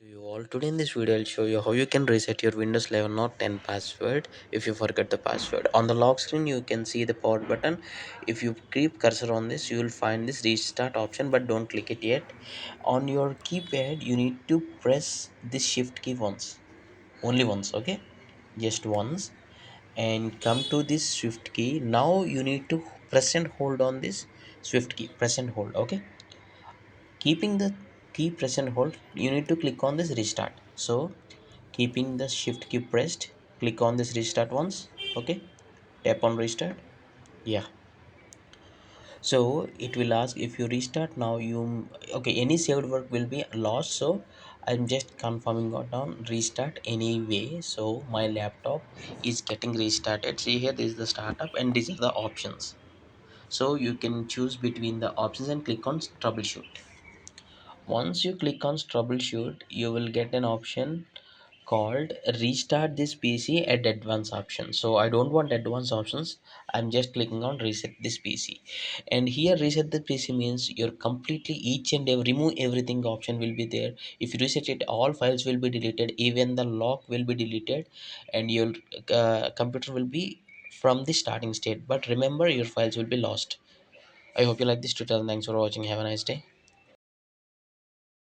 To you all, today in this video I'll show you how you can reset your Windows 11 or 10 password if you forget the password. On the lock screen you can see the power button. If you keep cursor on this, you will find this restart option, but don't click it yet. On your keypad you need to press this shift key once, only once, okay, just once, and come to this shift key. Now you need to press and hold on this shift key, press and hold, okay. Keeping the key press and hold, you need to click on this restart. So keeping the shift key pressed, click on this restart once, okay, tap on restart. Yeah, so it will ask if you restart now, you okay, any saved work will be lost. So I'm just confirming it down restart anyway. So my laptop is getting restarted. See here, this is the startup and these are the options. So you can choose between the options and click on troubleshoot. Once you click on troubleshoot, you will get an option called restart this PC at advanced option. So I don't want advanced options. I'm just clicking on reset this PC. And here reset the PC means you're completely each and every remove everything option will be there. If you reset it, all files will be deleted, even the lock will be deleted, and your computer will be from the starting state. But remember, your files will be lost. I hope you like this tutorial. Thanks for watching. Have a nice day.